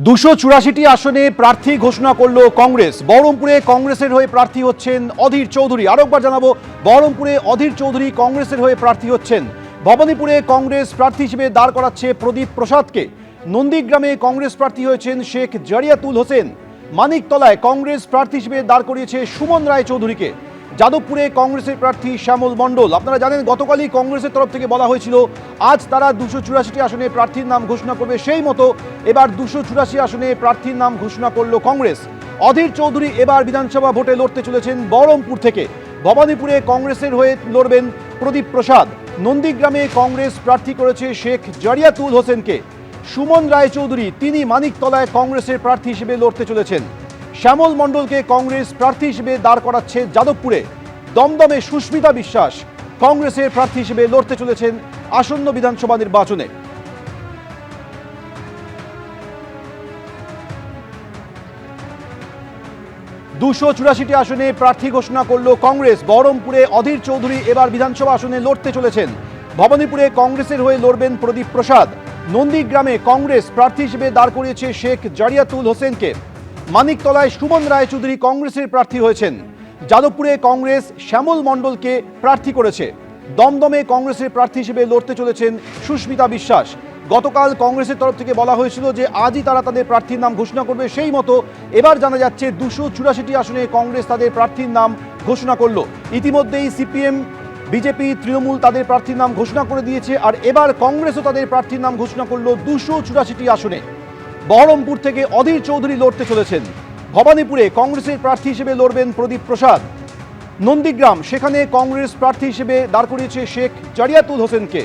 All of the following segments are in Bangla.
284টি আসনে প্রার্থী ঘোষণা করলো কংগ্রেস। বহরমপুরে কংগ্রেসের হয়ে প্রার্থী হচ্ছেন অধীর চৌধুরী। আরেকবার জানাবো, বহরমপুরে অধীর চৌধুরী কংগ্রেসের হয়ে প্রার্থী হচ্ছেন। ভবানীপুরে কংগ্রেস প্রার্থী হিসেবে দাঁড় করাচ্ছে প্রদীপ প্রসাদকে। নন্দীগ্রামে কংগ্রেস প্রার্থী হয়েছেন শেখ জারিয়াতুল হোসেন। মানিকতলায় কংগ্রেস প্রার্থী হিসেবে দাঁড় করিয়েছে সুমন রায়চৌধুরীকে। যাদবপুরে কংগ্রেসের প্রার্থী শ্যামল মণ্ডল। আপনারা জানেন গতকালই কংগ্রেসের তরফ থেকে বলা হয়েছিল আজ তারা 284টি আসনে প্রার্থীর নাম ঘোষণা করবে, সেই মতো এবার 284 আসনে প্রার্থীর নাম ঘোষণা করল কংগ্রেস। অধীর চৌধুরী এবার বিধানসভা ভোটে লড়তে চলেছেন বহরমপুর থেকে। ভবানীপুরে কংগ্রেসের হয়ে লড়বেন প্রদীপ প্রসাদ। নন্দীগ্রামে কংগ্রেস প্রার্থী করেছে শেখ জারিয়াতুল হোসেনকে। সুমন রায়চৌধুরী তিনি মানিকতলায় কংগ্রেসের প্রার্থী হিসেবে লড়তে চলেছেন। শ্যামল মণ্ডলকে কংগ্রেস প্রার্থী হিসেবে দাঁড় করাচ্ছে যাদবপুরে। দমদমে সুস্মিতা বিশ্বাস কংগ্রেসের প্রার্থী হিসেবে লড়তে চলেছেন আসন্ন বিধানসভা নির্বাচনে। দুশো 284টি আসনে প্রার্থী ঘোষণা করল কংগ্রেস। বহরমপুরে অধীর চৌধুরী এবার বিধানসভা আসনে লড়তে চলেছেন। ভবানীপুরে কংগ্রেসের হয়ে লড়বেন প্রদীপ প্রসাদ। নন্দীগ্রামে কংগ্রেস প্রার্থী হিসেবে দাঁড় করিয়েছে শেখ জারিয়াতুল হোসেনকে। মানিকতলায় সুমন রায়চৌধুরী কংগ্রেসের প্রার্থী হয়েছেন। যাদবপুরে কংগ্রেস শ্যামল মণ্ডলকে প্রার্থী করেছে। দমদমে কংগ্রেসের প্রার্থী হিসেবে লড়তে চলেছেন সুস্মিতা বিশ্বাস। গতকাল কংগ্রেসের তরফ থেকে বলা হয়েছিল যে আজই তারা তাদের প্রার্থীর নাম ঘোষণা করবে, সেই মতো এবার জানা যাচ্ছে 284টি আসনে কংগ্রেস তাদের প্রার্থীর নাম ঘোষণা করলো। ইতিমধ্যেই সিপিএম, বিজেপি, তৃণমূল তাদের প্রার্থীর নাম ঘোষণা করে দিয়েছে, আর এবার কংগ্রেসও তাদের প্রার্থীর নাম ঘোষণা করলো 284টি আসনে। বহরমপুর থেকে অধীর চৌধুরী লড়তে চলেছেন। ভবানীপুরে কংগ্রেসের প্রার্থী হিসেবে লড়বেন প্রদীপ প্রসাদ। নন্দীগ্রাম সেখানে কংগ্রেস প্রার্থী হিসেবে দাঁড় করিয়েছে শেখ জারিয়াতুল হোসেনকে।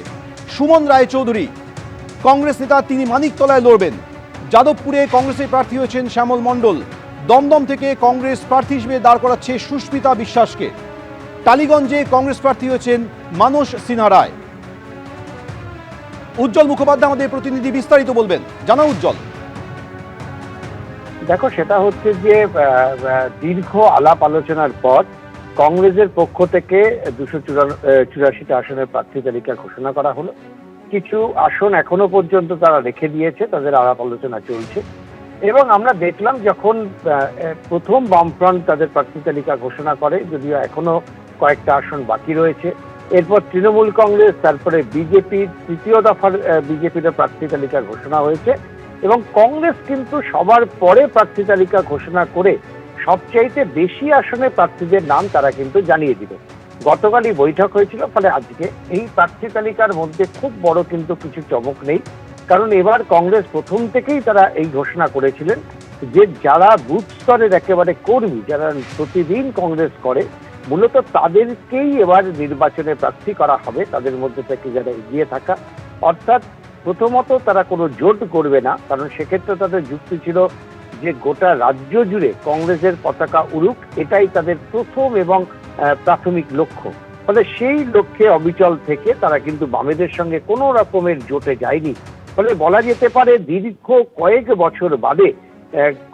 সুমন রায়চৌধুরী কংগ্রেস নেতা, তিনি মানিকতলায় লড়বেন। যাদবপুরে কংগ্রেসের প্রার্থী হয়েছেন শ্যামল মণ্ডল। দমদম থেকে কংগ্রেস প্রার্থী হিসেবে দাঁড় করাচ্ছে সুস্মিতা বিশ্বাসকে। টালিগঞ্জে কংগ্রেস প্রার্থী হয়েছেন মানস সিনহা রায়। উজ্জ্বল মুখোপাধ্যায় আমাদের প্রতিনিধি বিস্তারিত বলবেন। জানা উজ্জ্বল। দেখো, সেটা হচ্ছে যে দীর্ঘ আলাপ আলোচনার পর কংগ্রেসের পক্ষ থেকে 284টা আসনের প্রার্থী তালিকা ঘোষণা করা হলো। কিছু আসন এখনো পর্যন্ত তারা রেখে দিয়েছে, তাদের আলাপ আলোচনা চলছে। এবং আমরা দেখলাম যখন প্রথম বামফ্রন্ট তাদের প্রার্থী তালিকা ঘোষণা করে, যদিও এখনো কয়েকটা আসন বাকি রয়েছে। এরপর তৃণমূল কংগ্রেস, তারপরে বিজেপির তৃতীয় দফার বিজেপির প্রার্থী তালিকা ঘোষণা হয়েছে। এবং কংগ্রেস কিন্তু সবার পরে প্রার্থী তালিকা ঘোষণা করে সবচাইতে বেশি আসনে প্রার্থীদের নাম তারা কিন্তু জানিয়ে দিল। গতকালই বৈঠক হয়েছিল, ফলে আজকে এই প্রার্থী তালিকার মধ্যে খুব বড় কিন্তু কিছু চমক নেই। কারণ এবার কংগ্রেস প্রথম থেকেই তারা এই ঘোষণা করেছিলেন যে যারা বুথ স্তরের একেবারে কর্মী, যারা প্রতিদিন কংগ্রেস করে, মূলত তাদেরকেই এবার নির্বাচনে প্রার্থী করা হবে। তাদের মধ্যে থেকে যারা এগিয়ে থাকা, অর্থাৎ প্রথমত তারা কোনো জোট করবে না, কারণ সেক্ষেত্রে তাদের যুক্তি ছিল যে গোটা রাজ্য জুড়ে কংগ্রেসের পতাকা উড়ুক, এটাই তাদের প্রথম এবং প্রাথমিক লক্ষ্য। ফলে সেই লক্ষ্যে অবিচল থেকে তারা কিন্তু বামেদের সঙ্গে কোনো রকমের জোটে যায়নি। ফলে বলা যেতে পারে দীর্ঘ কয়েক বছর বাদে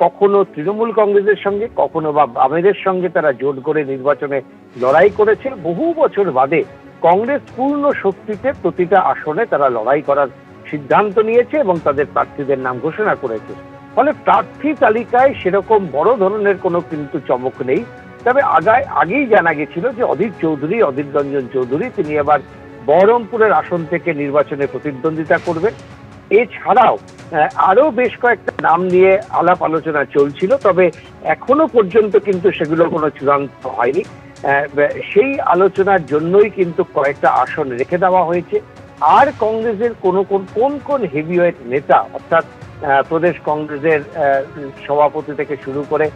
কখনো তৃণমূল কংগ্রেসের সঙ্গে, কখনো বা বামেদের সঙ্গে তারা জোট করে নির্বাচনে লড়াই করেছে। বহু বছর বাদে কংগ্রেস পূর্ণ শক্তিতে প্রতিটা আসনে তারা লড়াই করার সিদ্ধান্ত নিয়েছে এবং তাদের প্রার্থীদের নাম ঘোষণা করেছে। ফলে প্রার্থী তালিকায় সেরকম বড় ধরনের কোনো কিন্তু চমক নেই। তবে আগেই জানা গেছিল যে অধীর রঞ্জন চৌধুরী তিনি এবার বহরমপুরের আসন থেকে নির্বাচনে প্রতিদ্বন্দ্বিতা করবেন। এছাড়াও আরো বেশ কয়েকটা নাম নিয়ে আলাপ আলোচনা চলছিল, তবে এখনো পর্যন্ত কিন্তু সেগুলো কোনো চূড়ান্ত হয়নি। সেই আলোচনার জন্যই কিন্তু কয়েকটা আসন রেখে দেওয়া হয়েছে। আর কংগ্রেসের কোন হেভিওয়েট নেতা, অর্থাৎ প্রদেশ কংগ্রেসের সভাপতি থেকে শুরু করে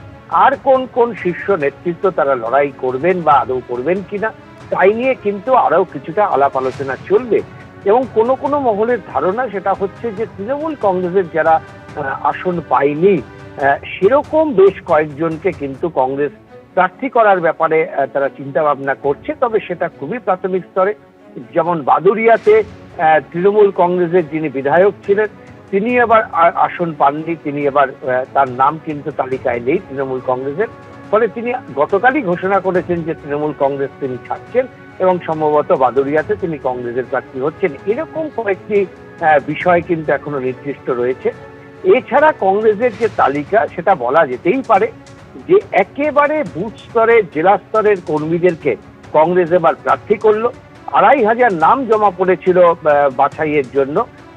আর কোন শীর্ষ নেতৃত্ব তারা লড়াই করবেন বা আদৌ করবেন কিনা, তাই নিয়ে কিন্তু আরো কিছুটা আলাপ আলোচনা চলবে। এবং কোনো মহলের ধারণা সেটা হচ্ছে যে তৃণমূল কংগ্রেসের যারা আসন পায়নি, সেরকম বেশ কয়েকজনকে কিন্তু কংগ্রেস প্রার্থী করার ব্যাপারে তারা চিন্তা ভাবনা করছে, তবে সেটা খুবই প্রাথমিক স্তরে। যেমন বাদুড়িয়াতে তৃণমূল কংগ্রেসের যিনি বিধায়ক ছিলেন, তিনি এবার আসন পাননি, তিনি এবার তার নাম কিন্তু তালিকায় নেই তৃণমূল কংগ্রেসের। ফলে তিনি গতকালই ঘোষণা করেছেন যে তৃণমূল কংগ্রেস তিনি ছাড়ছেন এবং সম্ভবত বাদুড়িয়াতে তিনি কংগ্রেসের প্রার্থী হচ্ছেন। এরকম কয়েকটি বিষয় কিন্তু এখনো নির্দিষ্ট রয়েছে। এছাড়া কংগ্রেসের যে তালিকা সেটা বলা যেতেই পারে যে একেবারে বুথ স্তরের জেলা স্তরের কর্মীদেরকে কংগ্রেস এবার প্রার্থী করলো। 2,500 নাম জমা পড়েছিল বাছাইয়ের জন্য,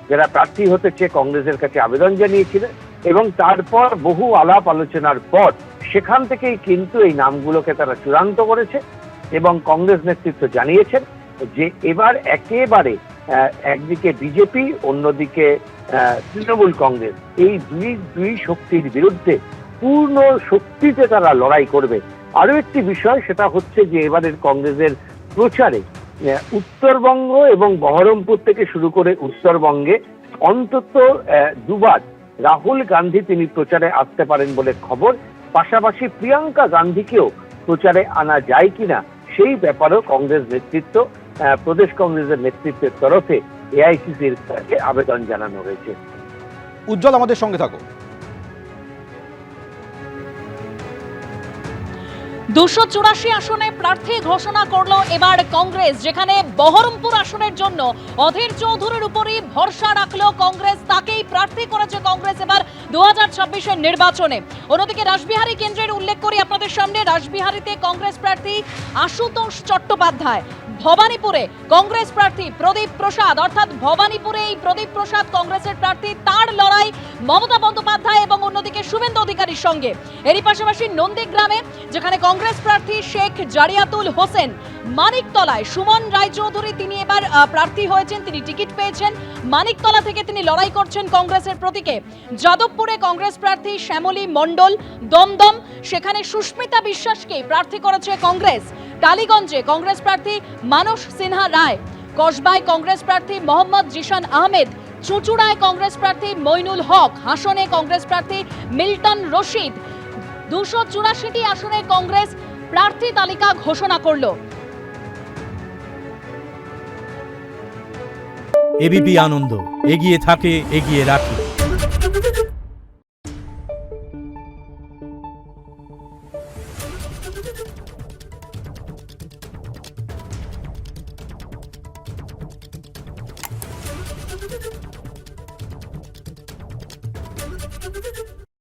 যারা প্রার্থী হতে চেয়ে কংগ্রেসের কাছে আবেদন জানিয়েছিলেন, এবং তারপর বহু আলাপ আলোচনার পর সেখান থেকেই কিন্তু এই নামগুলোকে তারা চূড়ান্ত করেছে এবং কংগ্রেস নেতৃত্ব জানিয়েছেন যে এবার একেবারে একদিকে বিজেপি, অন্যদিকে তৃণমূল কংগ্রেস, এই দুই শক্তির বিরুদ্ধে পূর্ণ শক্তিতে তারা লড়াই করবে। আরো একটি বিষয় সেটা হচ্ছে যে এবারের কংগ্রেসের প্রচারে উত্তরবঙ্গ এবং বহরমপুর থেকে শুরু করে উত্তরবঙ্গে অন্তত দুবার রাহুল গান্ধী তিনি প্রচারে আসতে পারেন বলে খবর। পাশাপাশি প্রিয়াঙ্কা গান্ধীকেও প্রচারে আনা যায় কিনা সেই ব্যাপারেও কংগ্রেস নেতৃত্ব, প্রদেশ কংগ্রেসের নেতৃত্বের তরফে এআইসিসির কাছে আবেদন জানানো হয়েছে। উজ্জ্বল, আমাদের সঙ্গে থাকো। 284 আসনে প্রার্থী ঘোষণা করলো এবার কংগ্রেস, যেখানে বহরমপুর আসনের জন্য অধীর চৌধুরীর উপরই ভরসা রাখলো কংগ্রেস, তাকেই প্রার্থী করেছে কংগ্রেস এবার 2026-এর নির্বাচনে। অন্যদিকে রাসবিহারী কেন্দ্রের উল্লেখ করি আপনাদের সামনে, রাসবিহারীতে কংগ্রেস প্রার্থী আশুতোষ চট্টোপাধ্যায়, ভবানীপুরে কংগ্রেস প্রার্থী প্রদীপ প্রসাদ, অর্থাৎ ভবানীপুরে এই প্রদীপ প্রসাদ কংগ্রেসের প্রার্থী, তার লড়াই মমতা বন্দ্যোপাধ্যায় এবং অন্যদিকে শুভেন্দু অধিকারীর সঙ্গে। এরই পাশাপাশি নন্দীগ্রামে যেখানে কংগ্রেস প্রার্থী শেখ জারিয়াতুল হোসেন, মানিকতলায় সুমন রায়চৌধুরী তিনি এবার প্রার্থী হয়েছেন, তিনি টিকিট পেয়েছেন, মানিকতলা থেকে তিনি লড়াই করছেন কংগ্রেসের প্রতীকে। যাদবপুরে কংগ্রেস প্রার্থী শ্যামলী মণ্ডল, দমদম সেখানে সুস্মিতা বিশ্বাসকে প্রার্থী করেছে কংগ্রেস। টালিগঞ্জে কংগ্রেস প্রার্থী মানস সিনহা রায়, কসবায় কংগ্রেস প্রার্থী মোহাম্মদ জিশান আহমেদ, চুঁচুড়ায় কংগ্রেস প্রার্থী মইনুল হক, হাসনে কংগ্রেস প্রার্থী মিল্টন রশিদ। 284টি আসনে কংগ্রেস প্রার্থী তালিকা ঘোষণা করলো। এবিপি আনন্দ, এগিয়ে থাকে, এগিয়ে রাখে।